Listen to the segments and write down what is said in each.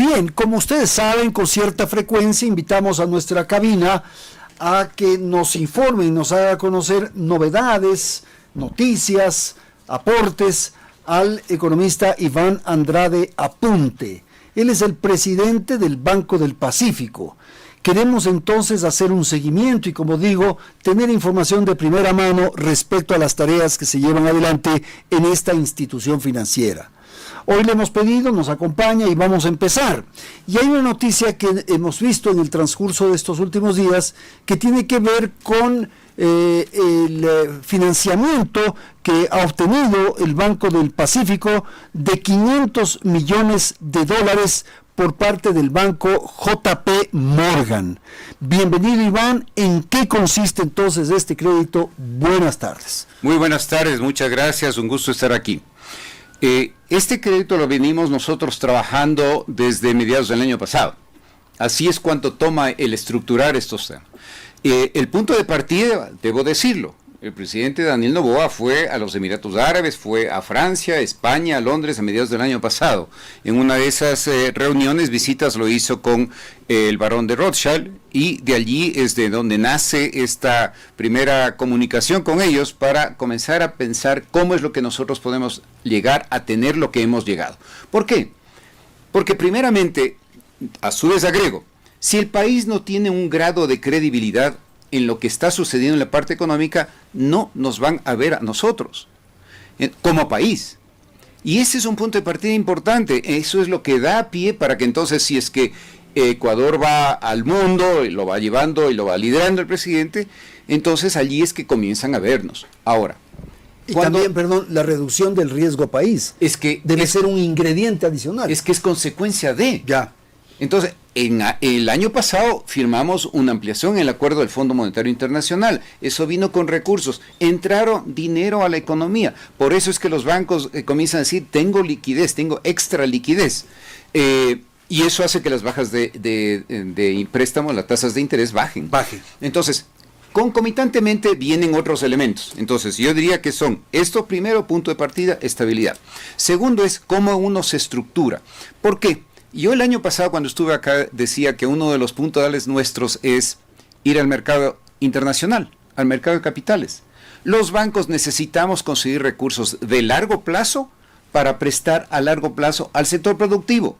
Bien, como ustedes saben, con cierta frecuencia invitamos a nuestra cabina a que nos informe y nos haga conocer novedades, noticias, aportes al economista Iván Andrade Apunte. Él es el presidente del Banco del Pacífico. Queremos entonces hacer un seguimiento y, como digo, tener información de primera mano respecto a las tareas que se llevan adelante en esta institución financiera. Hoy le hemos pedido, nos acompaña y vamos a empezar. Y hay una noticia que hemos visto en el transcurso de estos últimos días que tiene que ver con el financiamiento que ha obtenido el Banco del Pacífico de 500 millones de dólares por parte del banco JP Morgan. Bienvenido, Iván. ¿En qué consiste entonces este crédito? Buenas tardes. Muy buenas tardes, muchas gracias, un gusto estar aquí. Este crédito lo venimos nosotros trabajando desde mediados del año pasado. Así es cuanto toma el estructurar estos temas. El punto de partida, debo decirlo, el presidente Daniel Noboa fue a los Emiratos Árabes, fue a Francia, España, a Londres a mediados del año pasado. En una de esas reuniones, visitas, lo hizo con el barón de Rothschild, y de allí es de donde nace esta primera comunicación con ellos para comenzar a pensar cómo es lo que nosotros podemos llegar a tener lo que hemos llegado. ¿Por qué? Porque primeramente, a su vez agrego, si el país no tiene un grado de credibilidad en lo que está sucediendo en la parte económica, no nos van a ver a nosotros como país. Y ese es un punto de partida importante. Eso es lo que da pie para que entonces, si es que Ecuador va al mundo, y lo va llevando y lo va liderando el presidente, entonces allí es que comienzan a vernos. Ahora, y también, perdón, la reducción del riesgo país. Es que debe ser un ingrediente adicional. Es que es consecuencia de. Ya. Entonces, el año pasado firmamos una ampliación en el acuerdo del Fondo Monetario Internacional. Eso vino con recursos. Entraron dinero a la economía. Por eso es que los bancos comienzan a decir, tengo liquidez, tengo extra liquidez. Y eso hace que las bajas de préstamo, las tasas de interés bajen. Entonces, concomitantemente vienen otros elementos. Entonces, yo diría que son, esto primero, punto de partida, estabilidad. Segundo es cómo uno se estructura. ¿Por qué? Yo el año pasado cuando estuve acá decía que uno de los puntos nuestros es ir al mercado internacional, al mercado de capitales. Los bancos necesitamos conseguir recursos de largo plazo para prestar a largo plazo al sector productivo.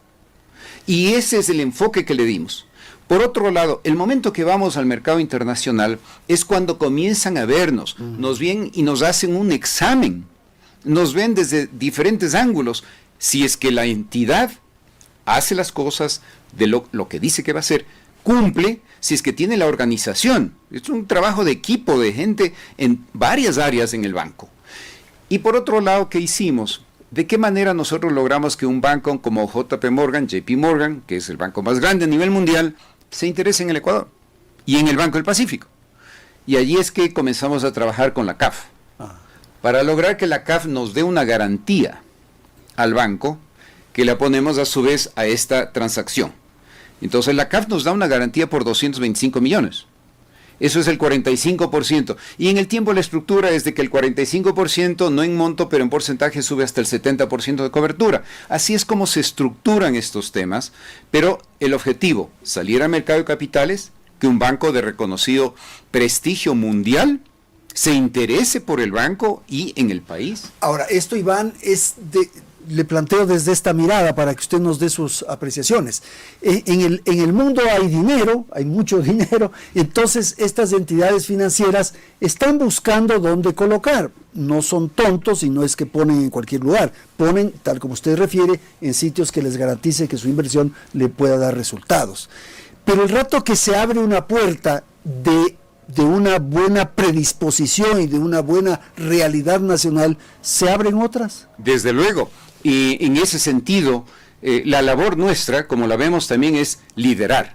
Y ese es el enfoque que le dimos. Por otro lado, el momento que vamos al mercado internacional es cuando comienzan a vernos, nos ven y nos hacen un examen, nos ven desde diferentes ángulos, si es que la entidad hace las cosas de lo que dice que va a hacer, cumple, si es que tiene la organización. Es un trabajo de equipo, de gente en varias áreas en el banco. Y por otro lado, ¿qué hicimos? ¿De qué manera nosotros logramos que un banco como JP Morgan, JP Morgan, que es el banco más grande a nivel mundial, se interese en el Ecuador y en el Banco del Pacífico? Y allí es que comenzamos a trabajar con la CAF, para lograr que la CAF nos dé una garantía al banco, que la ponemos a su vez a esta transacción. Entonces la CAF nos da una garantía por 225 millones. Eso es el 45%. Y en el tiempo la estructura es de que el 45%, no en monto, pero en porcentaje, sube hasta el 70% de cobertura. Así es como se estructuran estos temas, pero el objetivo, salir al mercado de capitales, que un banco de reconocido prestigio mundial se interese por el banco y en el país. Ahora, esto, Iván, le planteo desde esta mirada para que usted nos dé sus apreciaciones. En el mundo hay dinero, hay mucho dinero, entonces estas entidades financieras están buscando dónde colocar. No son tontos y no es que ponen en cualquier lugar, ponen, tal como usted refiere, en sitios que les garantice que su inversión le pueda dar resultados. Pero el rato que se abre una puerta de una buena predisposición y de una buena realidad nacional, ¿se abren otras? Desde luego. Y en ese sentido, la labor nuestra, como la vemos también, es liderar.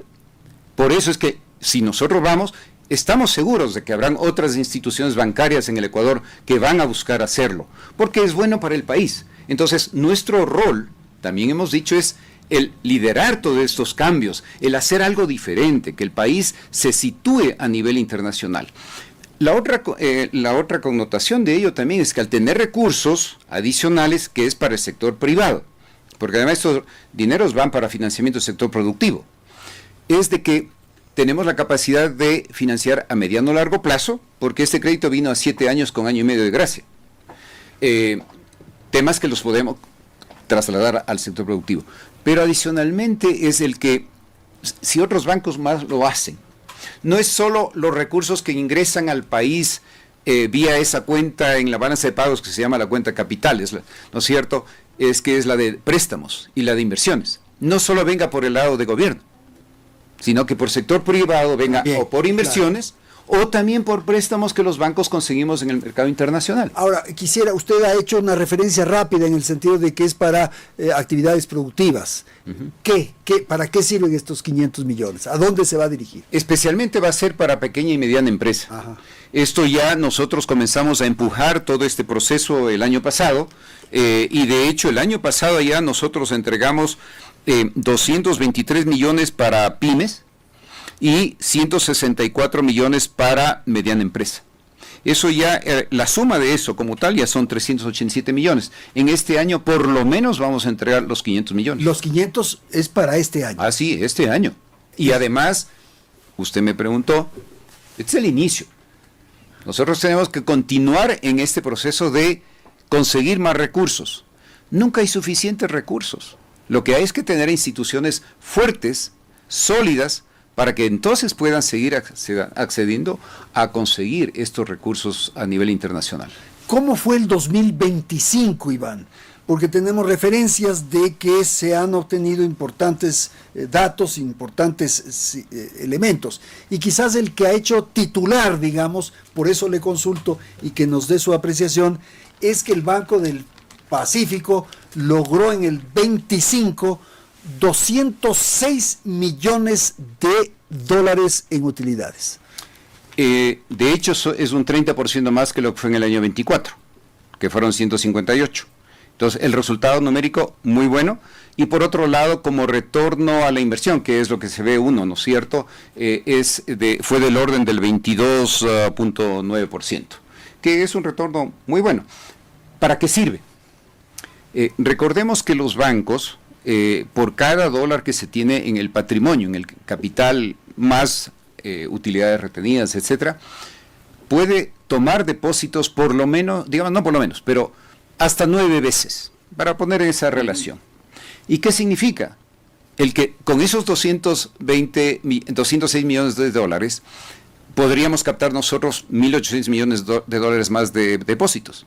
Por eso es que si nosotros vamos, estamos seguros de que habrán otras instituciones bancarias en el Ecuador que van a buscar hacerlo, porque es bueno para el país. Entonces, nuestro rol, también hemos dicho, es el liderar todos estos cambios, el hacer algo diferente, que el país se sitúe a nivel internacional. La otra connotación de ello también es que al tener recursos adicionales, que es para el sector privado, porque además estos dineros van para financiamiento del sector productivo, es de que tenemos la capacidad de financiar a mediano o largo plazo, porque este crédito vino a 7 años con año y medio de gracia. Temas que los podemos trasladar al sector productivo. Pero adicionalmente es el que, si otros bancos más lo hacen, no es solo los recursos que ingresan al país vía esa cuenta en la balanza de pagos que se llama la cuenta capitales, ¿no es cierto? Es que es la de préstamos y la de inversiones. No solo venga por el lado de gobierno, sino que por sector privado venga o por inversiones, o también por préstamos que los bancos conseguimos en el mercado internacional. Ahora, usted ha hecho una referencia rápida en el sentido de que es para actividades productivas. ¿Para qué sirven estos 500 millones? ¿A dónde se va a dirigir? Especialmente va a ser para pequeña y mediana empresa. Ajá. Esto ya nosotros comenzamos a empujar todo este proceso el año pasado, y de hecho el año pasado ya nosotros entregamos 223 millones para pymes, y 164 millones para mediana empresa. Eso ya, la suma de eso como tal ya son 387 millones. En este año por lo menos vamos a entregar los 500 millones. Los 500 es para este año. Ah, sí, este año. Y además, usted me preguntó, este es el inicio. Nosotros tenemos que continuar en este proceso de conseguir más recursos. Nunca hay suficientes recursos. Lo que hay es que tener instituciones fuertes, sólidas, para que entonces puedan seguir accediendo a conseguir estos recursos a nivel internacional. ¿Cómo fue el 2025, Iván? Porque tenemos referencias de que se han obtenido importantes datos, importantes elementos. Y quizás el que ha hecho titular, digamos, por eso le consulto y que nos dé su apreciación, es que el Banco del Pacífico logró en el 25 206 millones de dólares en utilidades. De hecho, es un 30% más que lo que fue en el año 24, que fueron 158. Entonces, el resultado numérico muy bueno. Y por otro lado, como retorno a la inversión, que es lo que se ve uno, ¿no es cierto? Fue del orden del 22.9%, que es un retorno muy bueno. ¿Para qué sirve? Recordemos que los bancos, por cada dólar que se tiene en el patrimonio, en el capital más utilidades retenidas, etcétera, puede tomar depósitos por lo menos, digamos, no por lo menos, pero hasta 9 veces, para poner esa relación. ¿Y qué significa? El que con esos 206 millones de dólares podríamos captar nosotros 1.800 millones de dólares más de depósitos.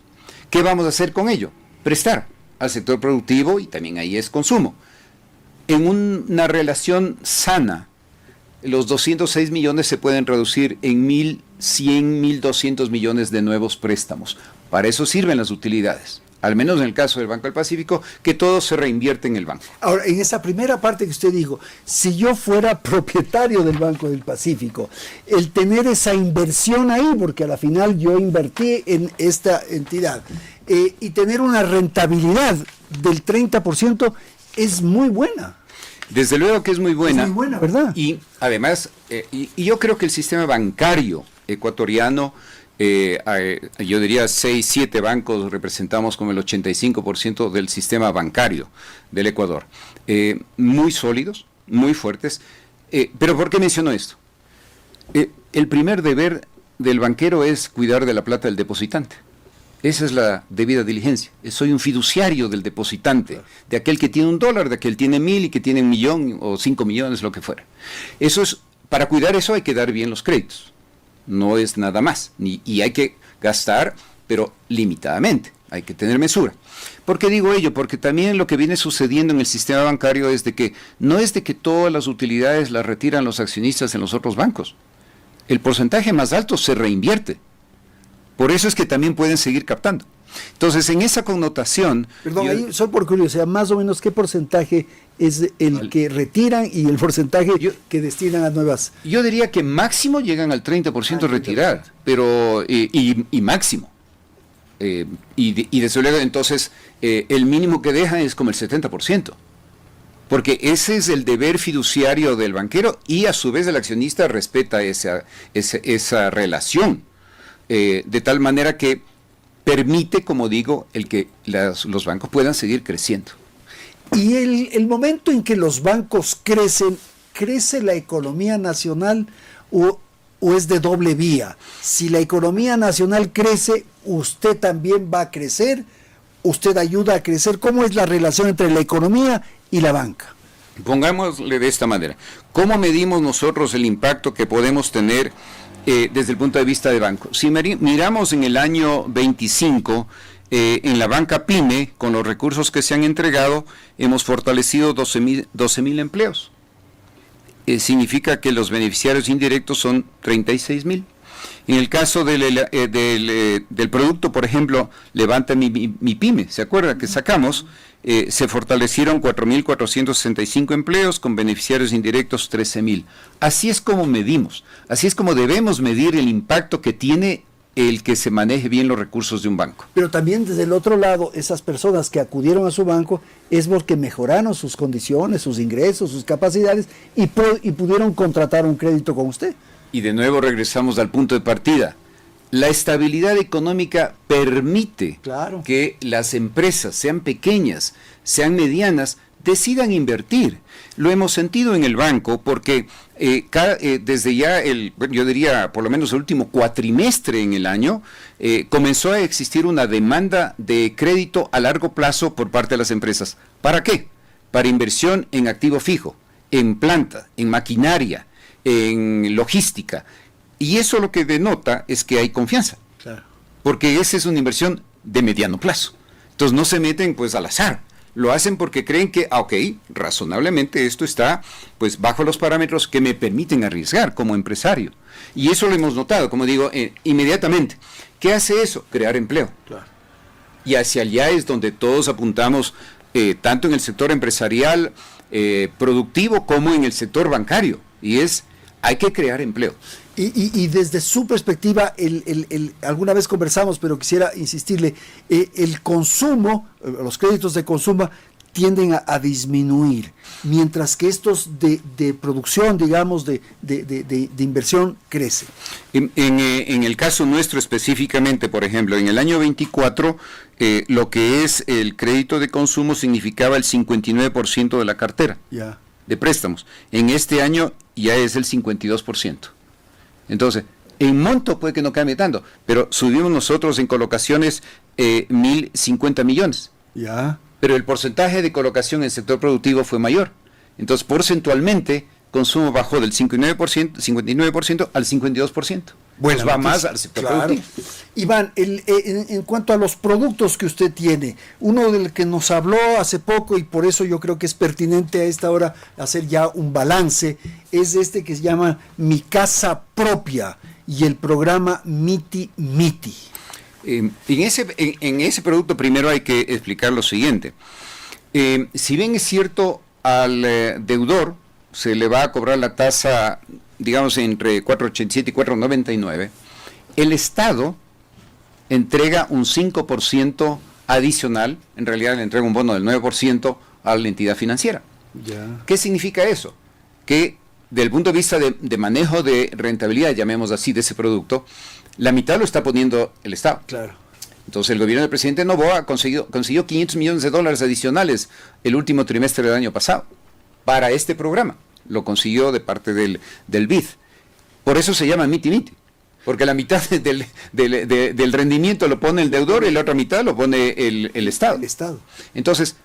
¿Qué vamos a hacer con ello? Prestar al sector productivo, y también ahí es consumo. En una relación sana, los 206 millones se pueden reducir en 1.100, 1.200 millones de nuevos préstamos. Para eso sirven las utilidades, al menos en el caso del Banco del Pacífico, que todo se reinvierte en el banco. Ahora, en esa primera parte que usted dijo, si yo fuera propietario del Banco del Pacífico, el tener esa inversión ahí, porque a la final yo invertí en esta entidad, y tener una rentabilidad del 30% es muy buena. Desde luego que es muy buena. Es muy buena, ¿verdad? Y además, y yo creo que el sistema bancario ecuatoriano, yo diría 6, 7 bancos representamos como el 85% del sistema bancario del Ecuador. Muy sólidos, muy fuertes. Pero ¿por qué menciono esto? El primer deber del banquero es cuidar de la plata del depositante. Esa es la debida diligencia. Soy un fiduciario del depositante, de aquel que tiene $1, de aquel que tiene 1.000 y que tiene 1 millón o 5 millones, lo que fuera. Para cuidar eso hay que dar bien los créditos. No es nada más. Y hay que gastar, pero limitadamente. Hay que tener mesura. ¿Por qué digo ello? Porque también lo que viene sucediendo en el sistema bancario es de que no es de que todas las utilidades las retiran los accionistas en los otros bancos. El porcentaje más alto se reinvierte. Por eso es que también pueden seguir captando. Entonces, en esa connotación... Perdón, ahí, solo por curiosidad, más o menos, ¿qué porcentaje es el que retiran y el porcentaje que destinan a nuevas? Yo diría que máximo llegan al 30% retirar, pero y máximo. Y desde luego, entonces, el mínimo que dejan es como el 70%. Porque ese es el deber fiduciario del banquero y a su vez el accionista respeta esa relación. De tal manera que permite, como digo, el que los bancos puedan seguir creciendo. Y el momento en que los bancos crecen, ¿crece la economía nacional o es de doble vía? Si la economía nacional crece, usted también va a crecer, usted ayuda a crecer. ¿Cómo es la relación entre la economía y la banca? Pongámosle de esta manera. ¿Cómo medimos nosotros el impacto que podemos tener desde el punto de vista de banco? Si miramos en el año 25, en la banca PYME, con los recursos que se han entregado, hemos fortalecido 12,000 empleos. Significa que los beneficiarios indirectos son 36,000. En el caso del producto, por ejemplo, Levanta mi PYME, ¿se acuerda que sacamos? Se fortalecieron 4,465 empleos con beneficiarios indirectos 13,000. Así es como medimos, así es como debemos medir el impacto que tiene el que se maneje bien los recursos de un banco. Pero también desde el otro lado, esas personas que acudieron a su banco es porque mejoraron sus condiciones, sus ingresos, sus capacidades y pudieron contratar un crédito con usted. Y de nuevo regresamos al punto de partida. La estabilidad económica permite que las empresas, sean pequeñas, sean medianas, decidan invertir. Lo hemos sentido en el banco porque desde ya, yo diría por lo menos el último cuatrimestre en el año, comenzó a existir una demanda de crédito a largo plazo por parte de las empresas. ¿Para qué? Para inversión en activo fijo, en planta, en maquinaria, en logística. Y eso lo que denota es que hay confianza. Claro. Porque esa es una inversión de mediano plazo. Entonces no se meten pues al azar. Lo hacen porque creen que, razonablemente esto está pues bajo los parámetros que me permiten arriesgar como empresario. Y eso lo hemos notado, como digo, inmediatamente. ¿Qué hace eso? Crear empleo. Claro. Y hacia allá es donde todos apuntamos, tanto en el sector empresarial, productivo, como en el sector bancario. Y hay que crear empleo. Y desde su perspectiva, alguna vez conversamos, pero quisiera insistirle, el consumo, los créditos de consumo tienden a disminuir, mientras que estos de producción, digamos, de inversión, crecen. En el caso nuestro específicamente, por ejemplo, en el año 24, lo que es el crédito de consumo significaba el 59% de la cartera de préstamos. En este año ya es el 52%. Entonces, en monto puede que no cambie tanto, pero subimos nosotros en colocaciones 1,050 millones. Ya. Pero el porcentaje de colocación en el sector productivo fue mayor. Entonces, porcentualmente, consumo bajó del 59% al 52%. Bueno, va más al sector productivo. Iván, en cuanto a los productos que usted tiene, uno del que nos habló hace poco, y por eso yo creo que es pertinente a esta hora hacer ya un balance, es este que se llama Mi Casa Propia y el programa Miti Miti. En ese producto primero hay que explicar lo siguiente. Si bien es cierto, al deudor se le va a cobrar la tasa, digamos, entre 4,87 y 4,99, el Estado entrega un 5% adicional, en realidad le entrega un bono del 9% a la entidad financiera. Ya. ¿Qué significa eso? Que desde el punto de vista de manejo de rentabilidad, llamemos así, de ese producto, la mitad lo está poniendo el Estado. Claro. Entonces el gobierno del presidente Noboa consiguió $500 millones adicionales el último trimestre del año pasado para este programa. Lo consiguió de parte del BID. Por eso se llama Miti Miti, porque la mitad del rendimiento lo pone el deudor y la otra mitad lo pone el Estado. El Estado. Entonces,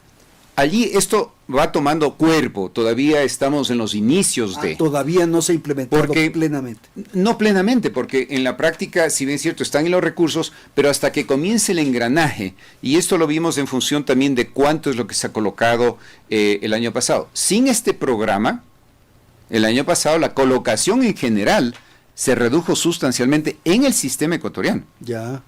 allí esto va tomando cuerpo, todavía estamos en los inicios de... Todavía no se ha implementado plenamente. No plenamente, porque en la práctica, si bien es cierto, están en los recursos, pero hasta que comience el engranaje, y esto lo vimos en función también de cuánto es lo que se ha colocado el año pasado. Sin este programa, el año pasado la colocación en general se redujo sustancialmente en el sistema ecuatoriano. Ya.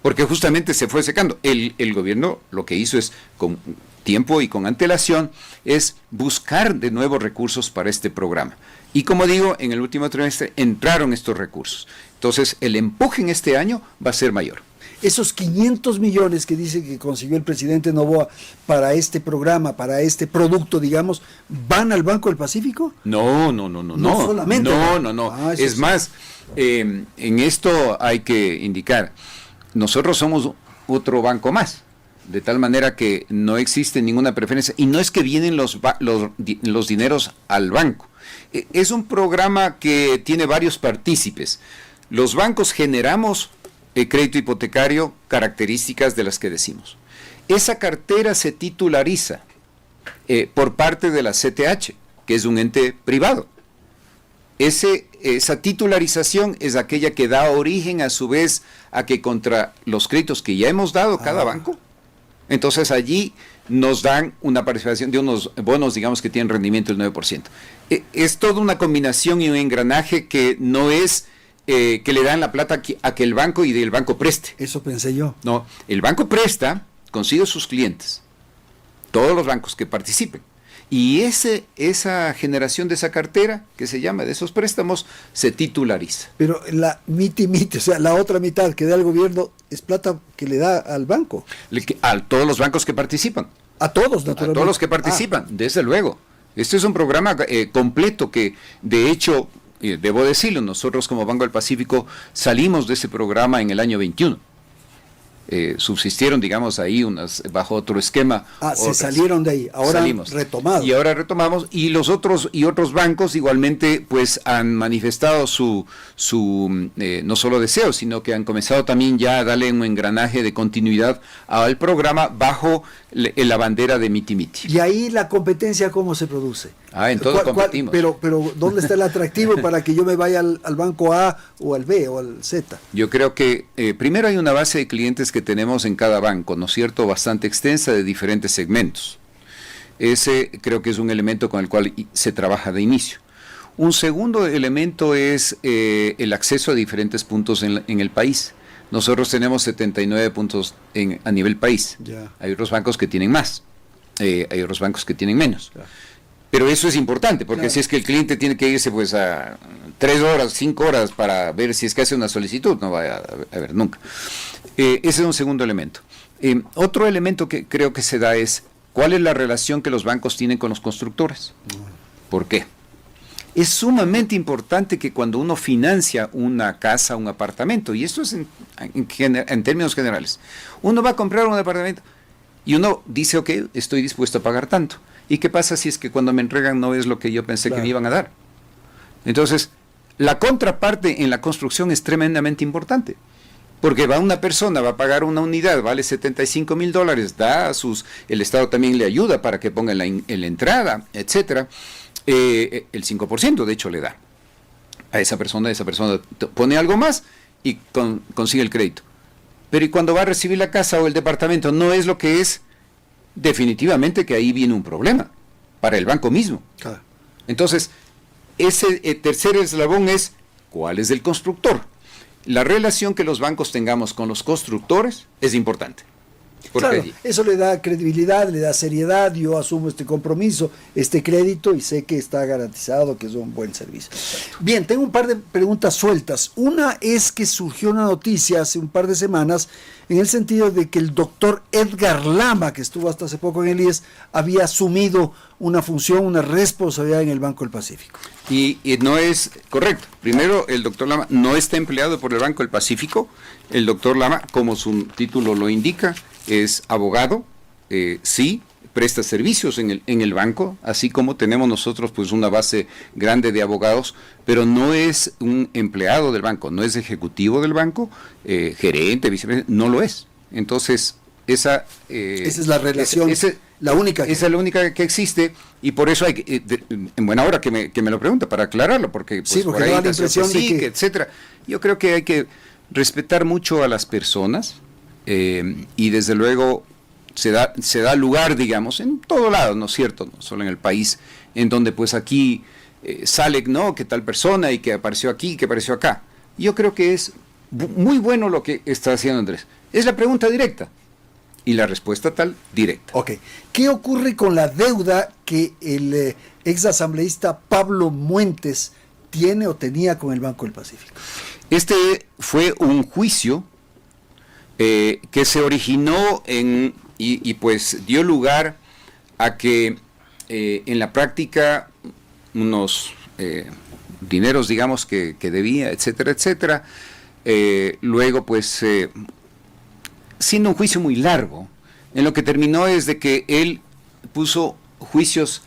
Porque justamente se fue secando. El gobierno lo que hizo es, con tiempo y con antelación, es buscar de nuevos recursos para este programa. Y como digo, en el último trimestre entraron estos recursos. Entonces, el empuje en este año va a ser mayor. Esos 500 millones que dice que consiguió el presidente Noboa para este programa, para este producto, digamos, ¿van al Banco del Pacífico? No. No solamente. No. Es más, en esto hay que indicar, nosotros somos otro banco más. de tal manera que no existe ninguna preferencia. Y no es que vienen los dineros al banco. Es un programa que tiene varios partícipes. Los bancos generamos crédito hipotecario, características de las que decimos. Esa cartera se titulariza por parte de la CTH, que es un ente privado. Esa titularización es aquella que da origen a su vez a que contra los créditos que ya hemos dado cada banco, entonces allí nos dan una participación de unos bonos, digamos, que tienen rendimiento del 9%. Es toda una combinación y un engranaje que no es que le dan la plata a que el banco y el banco preste. Eso pensé yo. No, el banco presta, consigue sus clientes, todos los bancos que participen. Y esa generación de esa cartera, que se llama de esos préstamos, se titulariza. Pero la miti, o sea, la otra mitad que da el gobierno, es plata que le da al banco. A todos los bancos que participan. A todos, naturalmente. A todos los que participan, desde luego. Este es un programa completo que, de hecho, debo decirlo, nosotros como Banco del Pacífico salimos de ese programa en el año 21. Subsistieron, digamos, ahí bajo otro esquema. Se salieron de ahí, ahora salimos. Retomado. Y ahora retomamos, y los otros bancos igualmente pues han manifestado su no solo deseo, sino que han comenzado también ya a darle un engranaje de continuidad al programa bajo la bandera de Miti Miti. Y ahí la competencia, ¿cómo se produce? En todo competimos. Pero ¿dónde está el atractivo para que yo me vaya al banco A o al B o al Z? Yo creo que primero hay una base de clientes que tenemos en cada banco, ¿no es cierto?, bastante extensa de diferentes segmentos. Ese creo que es un elemento con el cual se trabaja de inicio. Un segundo elemento es el acceso a diferentes puntos en el país. Nosotros tenemos 79 puntos a nivel país. Ya. Hay otros bancos que tienen más, hay otros bancos que tienen menos. Ya. Pero eso es importante, porque claro, si es que el cliente tiene que irse pues a 3 horas, 5 horas para ver si es que hace una solicitud, no va a ver nunca. Ese es un segundo elemento. Otro elemento que creo que se da es cuál es la relación que los bancos tienen con los constructores. ¿Por qué? Es sumamente importante que cuando uno financia una casa, un apartamento, y esto es en términos generales, uno va a comprar un apartamento y uno dice, ok, estoy dispuesto a pagar tanto. ¿Y qué pasa si es que cuando me entregan no es lo que yo pensé que me iban a dar? Entonces, la contraparte en la construcción es tremendamente importante. Porque una persona va a pagar una unidad, vale $75,000, el Estado también le ayuda para que ponga en la entrada, etcétera. El 5% de hecho le da a esa persona pone algo más y consigue el crédito. Pero y cuando va a recibir la casa o el departamento no es lo que es, definitivamente que ahí viene un problema para el banco mismo. Claro. Entonces, ese tercer eslabón es ¿cuál es el constructor? La relación que los bancos tengamos con los constructores es importante. Claro, eso le da credibilidad, le da seriedad, yo asumo este compromiso, este crédito y sé que está garantizado, que es un buen servicio. Bien, tengo un par de preguntas sueltas. Una es que surgió una noticia hace un par de semanas en el sentido de que el doctor Edgar Lama, que estuvo hasta hace poco en el IES, había asumido una función, una responsabilidad en el Banco del Pacífico. Y no es correcto. Primero, el doctor Lama no está empleado por el Banco del Pacífico. El doctor Lama, como su título lo indica, es abogado, sí, presta servicios en el banco, así como tenemos nosotros pues una base grande de abogados, pero no es un empleado del banco, no es ejecutivo del banco, gerente, vicepresidente, no lo es. Entonces, esa es la relación, la única. Esa es la única que existe, y por eso hay que, en buena hora que me lo pregunta, para aclararlo, porque, pues, sí, porque por ahí da la impresión de que etcétera. Yo creo que hay que respetar mucho a las personas, y desde luego se da lugar, digamos, en todo lado, ¿no es cierto? No solo en el país, en donde pues aquí sale, ¿no?, que tal persona y que apareció aquí, que apareció acá. Yo creo que es muy bueno lo que está haciendo Andrés. Es la pregunta directa y la respuesta tal directa. Ok. ¿Qué ocurre con la deuda que el ex asambleísta Pablo Muentes tiene o tenía con el Banco del Pacífico? Este fue un juicio que se originó y pues dio lugar a que en la práctica unos dineros, digamos, que debía, etcétera, etcétera, luego pues siendo un juicio muy largo, en lo que terminó es de que él puso juicios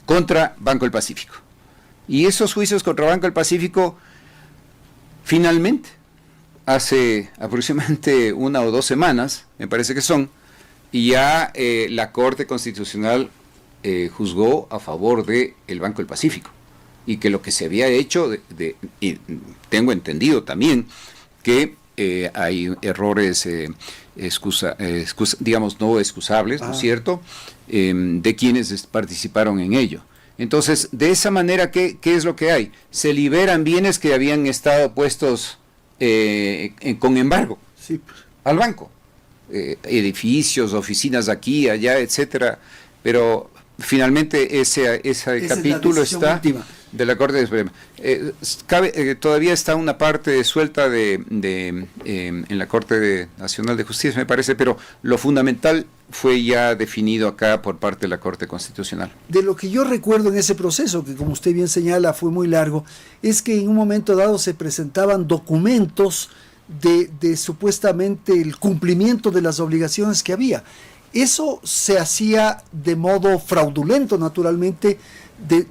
contra Banco del Pacífico. Y esos juicios contra Banco del Pacífico, finalmente, hace aproximadamente 1 o 2 semanas, me parece que son, y ya la Corte Constitucional juzgó a favor del Banco del Pacífico. Y que lo que se había hecho, y tengo entendido también que hay errores, digamos, no excusables, ¿no es cierto?, de quienes participaron en ello. Entonces, de esa manera, ¿qué es lo que hay? Se liberan bienes que habían estado puestos con embargo al banco. Edificios, oficinas aquí, allá, etcétera. Pero finalmente ese capítulo está última de la Corte Suprema. Todavía está una parte suelta en la Corte Nacional de Justicia, me parece, pero lo fundamental fue ya definido acá por parte de la Corte Constitucional. De lo que yo recuerdo en ese proceso, que como usted bien señala fue muy largo, es que en un momento dado se presentaban documentos de supuestamente el cumplimiento de las obligaciones que había. Eso se hacía de modo fraudulento, naturalmente,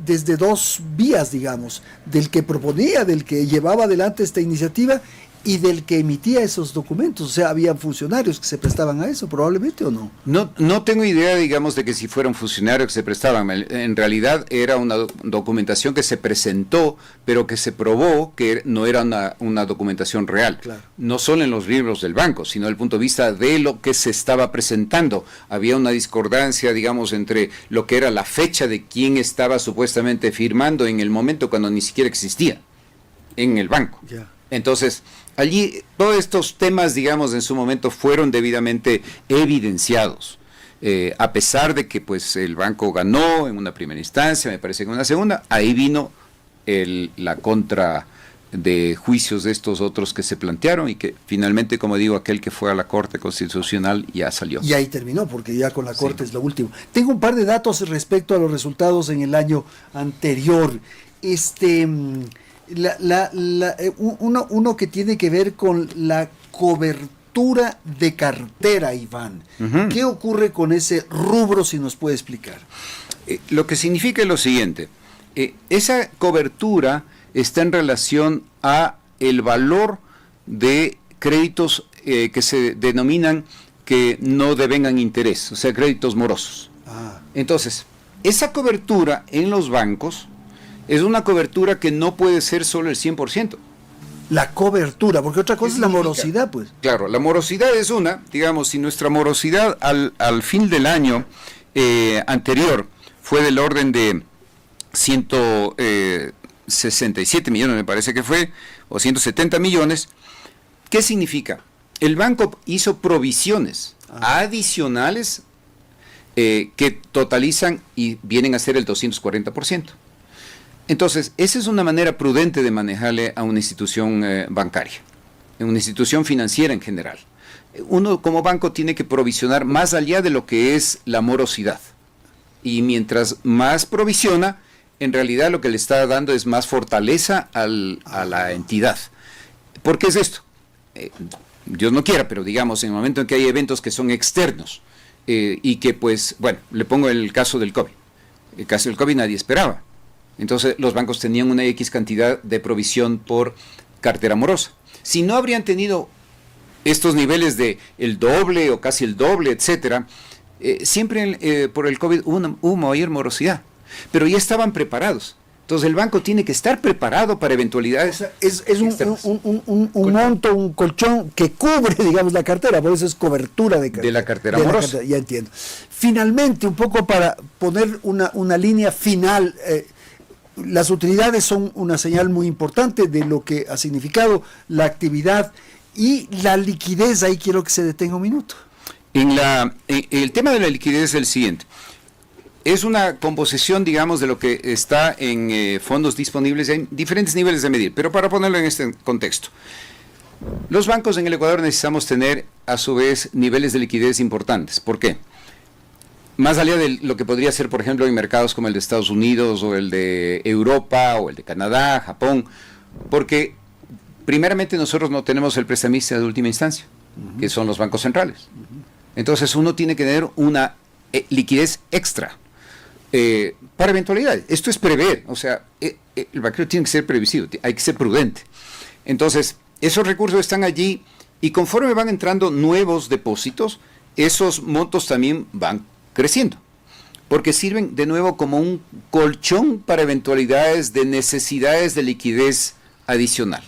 desde 2 vías, digamos, del que proponía, del que llevaba adelante esta iniciativa y del que emitía esos documentos. O sea, habían funcionarios que se prestaban a eso, probablemente, ¿o no? No tengo idea, digamos, de que si fueron funcionarios que se prestaban. En realidad era una documentación que se presentó, pero que se probó que no era una documentación real. Claro. No solo en los libros del banco, sino desde el punto de vista de lo que se estaba presentando. Había una discordancia, digamos, entre lo que era la fecha de quién estaba supuestamente firmando en el momento cuando ni siquiera existía en el banco. Yeah. Entonces, allí todos estos temas, digamos, en su momento fueron debidamente evidenciados, a pesar de que pues el banco ganó en una primera instancia, me parece que en una segunda, ahí vino la contra de juicios de estos otros que se plantearon y que finalmente, como digo, aquel que fue a la Corte Constitucional ya salió. Y ahí terminó, porque ya con la Corte es lo último. Tengo un par de datos respecto a los resultados en el año anterior. Uno que tiene que ver con la cobertura de cartera, Iván. ¿Qué ocurre con ese rubro, si nos puede explicar? Lo que significa es lo siguiente. Esa cobertura está en relación a el valor de créditos que se denominan que no devengan interés, o sea, créditos morosos. Entonces, esa cobertura en los bancos es una cobertura que no puede ser solo el 100%. La cobertura, porque otra cosa es la morosidad, pues. Claro, la morosidad es una, digamos, si nuestra morosidad al fin del año anterior fue del orden de 167 millones, me parece que fue, o 170 millones, ¿qué significa? El banco hizo provisiones adicionales que totalizan y vienen a ser el 240%. Entonces, esa es una manera prudente de manejarle a una institución bancaria, a una institución financiera en general. Uno como banco tiene que provisionar más allá de lo que es la morosidad. Y mientras más provisiona, en realidad lo que le está dando es más fortaleza a la entidad. ¿Por qué es esto? Dios no quiera, pero digamos, en el momento en que hay eventos que son externos y que pues, bueno, le pongo el caso del COVID. El caso del COVID nadie esperaba. Entonces los bancos tenían una X cantidad de provisión por cartera morosa. Si no habrían tenido estos niveles de el doble o casi el doble, etcétera, siempre por el COVID hubo mayor morosidad. Pero ya estaban preparados. Entonces el banco tiene que estar preparado para eventualidades. O sea, es un monto, un colchón que cubre, digamos, la cartera, por eso es cobertura de la cartera morosa. Ya entiendo. Finalmente, un poco para poner una línea final, las utilidades son una señal muy importante de lo que ha significado la actividad y la liquidez. Ahí quiero que se detenga un minuto. El tema de la liquidez es el siguiente. Es una composición, digamos, de lo que está en fondos disponibles en diferentes niveles de medir, pero para ponerlo en este contexto. Los bancos en el Ecuador necesitamos tener, a su vez, niveles de liquidez importantes. ¿Por qué? Más allá de lo que podría ser, por ejemplo, en mercados como el de Estados Unidos o el de Europa o el de Canadá, Japón, porque primeramente nosotros no tenemos el prestamista de última instancia, que son los bancos centrales. Entonces uno tiene que tener una liquidez extra para eventualidades. Esto es prever, o sea, el banquero tiene que ser previsivo, hay que ser prudente. Entonces, esos recursos están allí y conforme van entrando nuevos depósitos, esos montos también van creciendo, porque sirven de nuevo como un colchón para eventualidades de necesidades de liquidez adicional.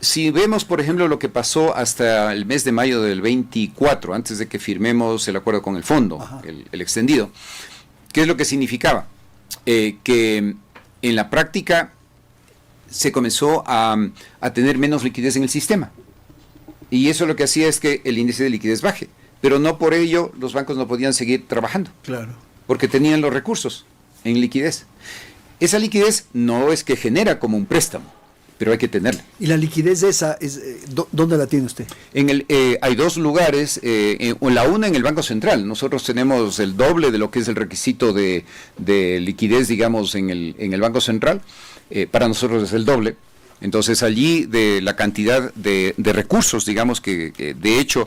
Si vemos, por ejemplo, lo que pasó hasta el mes de mayo del 24, antes de que firmemos el acuerdo con el fondo, el extendido, ¿qué es lo que significaba? Que en la práctica se comenzó a tener menos liquidez en el sistema. Y eso lo que hacía es que el índice de liquidez baje. Pero no por ello los bancos no podían seguir trabajando. Claro. Porque tenían los recursos en liquidez. Esa liquidez no es que genera como un préstamo, pero hay que tenerla. ¿Y la liquidez esa, dónde la tiene usted? Hay dos lugares, la una en el Banco Central. Nosotros tenemos el doble de lo que es el requisito de liquidez, digamos, en el Banco Central. Para nosotros es el doble. Entonces allí de la cantidad de recursos, digamos que de hecho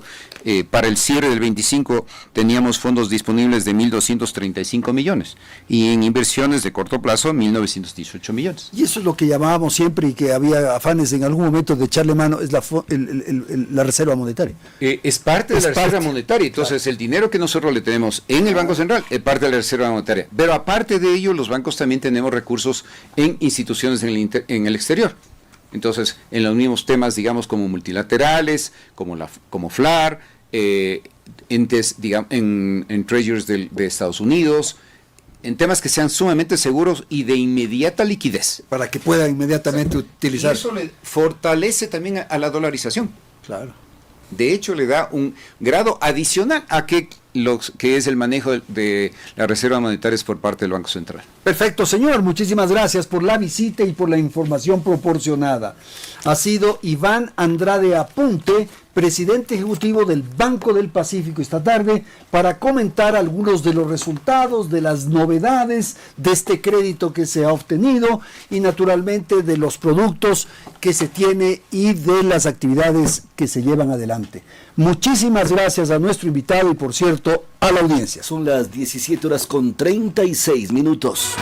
para el cierre del 25 teníamos fondos disponibles de 1.235 millones y en inversiones de corto plazo 1.918 millones. Y eso es lo que llamábamos siempre y que había afanes en algún momento de echarle mano, es la reserva monetaria. Es parte de la reserva monetaria, entonces claro. El dinero que nosotros le tenemos en el Banco Central es parte de la reserva monetaria, pero aparte de ello los bancos también tenemos recursos en instituciones en el exterior. Entonces, en los mismos temas, digamos, como multilaterales, como FLAR, entes, digamos, en treasuries de Estados Unidos, en temas que sean sumamente seguros y de inmediata liquidez. Para que pueda inmediatamente utilizar. Y eso le fortalece también a la dolarización. Claro. De hecho, le da un grado adicional a que es el manejo de las reservas monetarias por parte del Banco Central. Perfecto, señor. Muchísimas gracias por la visita y por la información proporcionada. Ha sido Iván Andrade Apunte, presidente ejecutivo del Banco del Pacífico esta tarde, para comentar algunos de los resultados, de las novedades de este crédito que se ha obtenido y naturalmente de los productos que se tiene y de las actividades que se llevan adelante. Muchísimas gracias a nuestro invitado y, por cierto, a la audiencia. Son las 17:36 minutos.